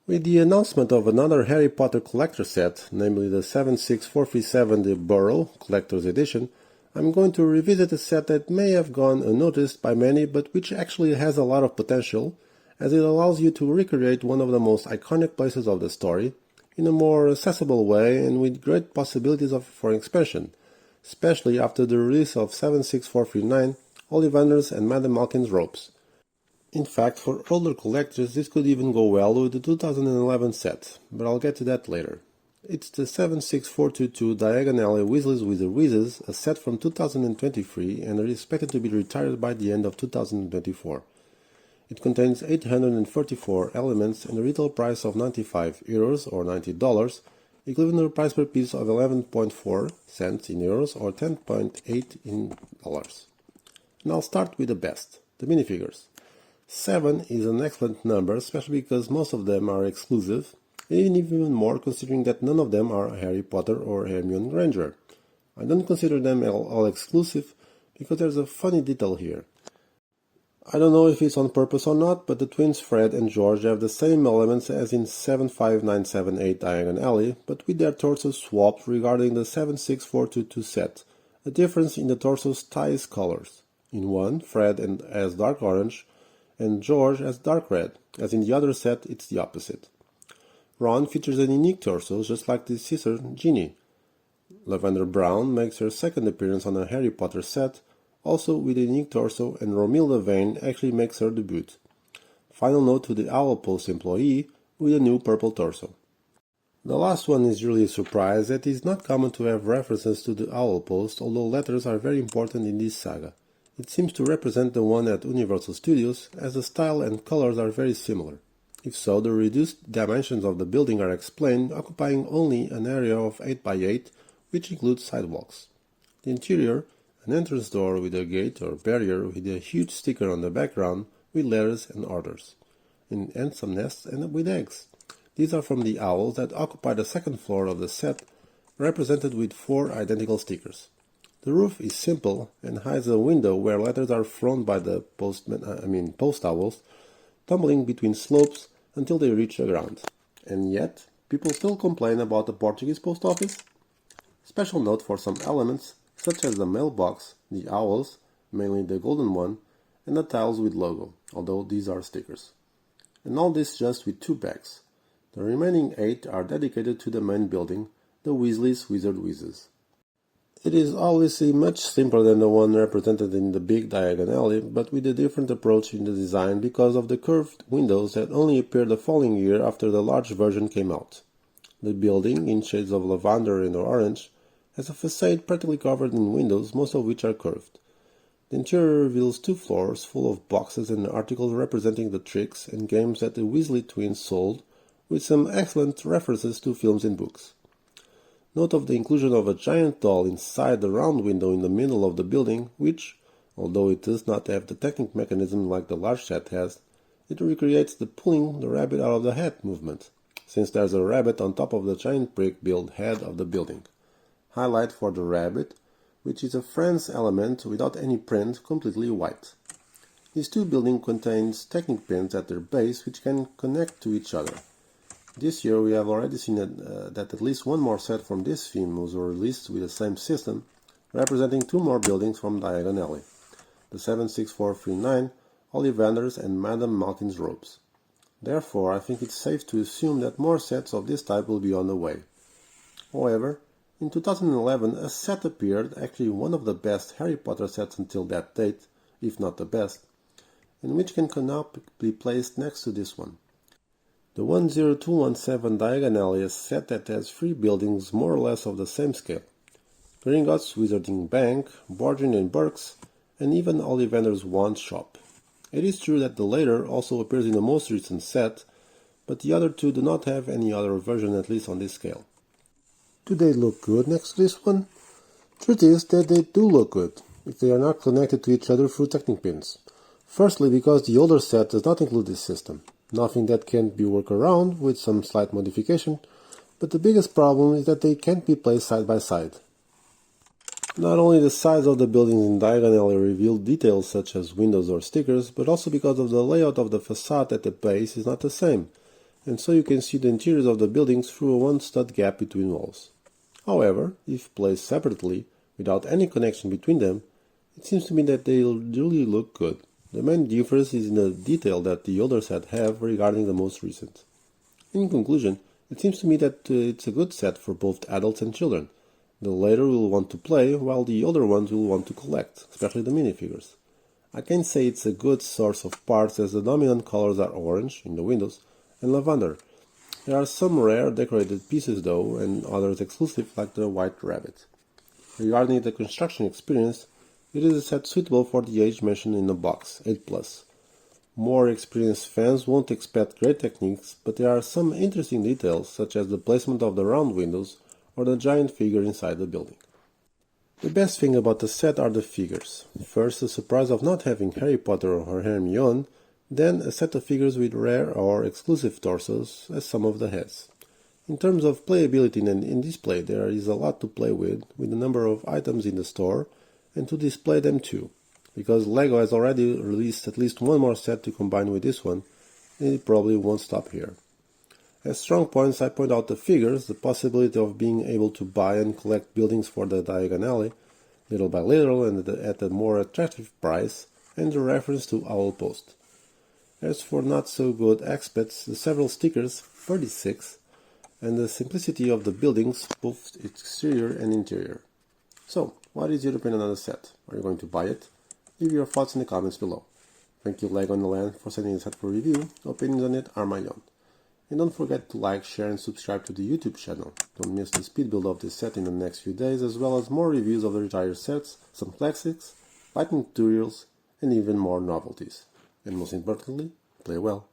With the announcement of another Harry Potter collector set, namely the 76437 The Burrow Collector's Edition, I'm going to revisit a set that may have gone unnoticed by many but which actually has a lot of potential, as it allows you to recreate one of the most iconic places of the story in a more accessible way and with great possibilities for expansion, especially after the release of 76439, Ollivander's and Madame Malkin's robes. In fact, for older collectors this could even go well with the 2011 set, but I'll get to that later. It's the 76422 Diagon Alley Weasleys with the Wheezes, a set from 2023 and is expected to be retired by the end of 2024. It contains 844 elements and a retail price of €95 or $90, equivalent to a price per piece of 11.4 cents in euros or 10.8 in dollars. And I'll start with the best, the minifigures. 7 is an excellent number, especially because most of them are exclusive, and even more considering that none of them are Harry Potter or Hermione Granger. I don't consider them all exclusive because there's a funny detail here. I don't know if it's on purpose or not, but the twins Fred and George have the same elements as in 75978 Diagon Alley, but with their torsos swapped regarding the 76422 set, a difference in the torso's ties colors. In one, Fred has dark orange, and George has dark red, as in the other set it's the opposite. Ron features a unique torso, just like his sister Ginny. Lavender Brown makes her second appearance on a Harry Potter set, also with a unique torso, and Romilda Vane actually makes her debut. Final note to the Owl Post employee, with a new purple torso. The last one is really a surprise, that it is not common to have references to the Owl Post, although letters are very important in this saga. It seems to represent the one at Universal Studios, as the style and colors are very similar. If so, the reduced dimensions of the building are explained, occupying only an area of 8x8, which includes sidewalks. The interior, an entrance door with a gate or barrier with a huge sticker on the background with letters and orders, and some nests and with eggs. These are from the owls that occupy the second floor of the set, represented with 4 identical stickers. The roof is simple and hides a window where letters are thrown by the post owls, tumbling between slopes until they reach the ground. And yet, people still complain about the Portuguese post office? Special note for some elements, such as the mailbox, the owls, mainly the golden one, and the tiles with logo, although these are stickers. And all this just with 2 bags. The remaining 8 are dedicated to the main building, the Weasleys Wizard Wheezes. It is obviously much simpler than the one represented in the big Diagon Alley, but with a different approach in the design because of the curved windows that only appeared the following year after the large version came out. The building, in shades of lavender and orange, has a facade practically covered in windows, most of which are curved. The interior reveals 2 floors full of boxes and articles representing the tricks and games that the Weasley twins sold, with some excellent references to films and books. Note of the inclusion of a giant doll inside the round window in the middle of the building, which, although it does not have the technique mechanism like the large set has, it recreates the pulling the rabbit out of the hat movement, since there's a rabbit on top of the giant brick-built head of the building. Highlight for the rabbit, which is a Friends element without any print, completely white. These 2 buildings contain technique pins at their base which can connect to each other. This year we have already seen that at least one more set from this theme was released with the same system, representing 2 more buildings from Diagon Alley, the 76439, Ollivander's and Madame Malkin's robes. Therefore, I think it's safe to assume that more sets of this type will be on the way. However, in 2011 a set appeared, actually one of the best Harry Potter sets until that date, if not the best, and which can now be placed next to this one. The 10217 Diagon Alley is a set that has 3 buildings more or less of the same scale. Gringotts Wizarding Bank, Borgin and Burke's, and even Ollivander's Wand Shop. It is true that the latter also appears in the most recent set, but the other 2 do not have any other version, at least on this scale. Do they look good next to this one? Truth is that they do look good, if they are not connected to each other through technique pins. Firstly, because the older set does not include this system. Nothing that can't be worked around with some slight modification, but the biggest problem is that they can't be placed side by side. Not only the size of the buildings in Diagon Alley reveal details such as windows or stickers, but also because of the layout of the facade at the base is not the same. and so you can see the interiors of the buildings through a one-stud gap between walls. However, if placed separately, without any connection between them, it seems to me that they'll really look good. The main difference is in the detail that the older set have regarding the most recent. In conclusion, it seems to me that it's a good set for both adults and children. The later will want to play, while the older ones will want to collect, especially the minifigures. I can say it's a good source of parts as the dominant colors are orange, in the windows, and lavender. There are some rare decorated pieces though, and others exclusive like the white rabbit. Regarding the construction experience, it is a set suitable for the age mentioned in the box, 8+. More experienced fans won't expect great techniques, but there are some interesting details such as the placement of the round windows or the giant figure inside the building. The best thing about the set are the figures. First, the surprise of not having Harry Potter or Hermione, then a set of figures with rare or exclusive torsos as some of the heads. In terms of playability and in display, there is a lot to play with a number of items in the store, and to display them too, because LEGO has already released at least one more set to combine with this one, and it probably won't stop here. As strong points, I point out the figures, the possibility of being able to buy and collect buildings for the Diagon alley, little by little and at a more attractive price, and the reference to Owl Post. As for not so good aspects, the several stickers, 36, and the simplicity of the buildings, both exterior and interior. So, what is your opinion on the set? Are you going to buy it? Leave your thoughts in the comments below. Thank you LEGO and the Land for sending the set for review. Opinions on it are my own. And don't forget to like, share and subscribe to the YouTube channel. Don't miss the speed build of this set in the next few days, as well as more reviews of the retired sets, some classics, lighting tutorials, and even more novelties. And most importantly, play well.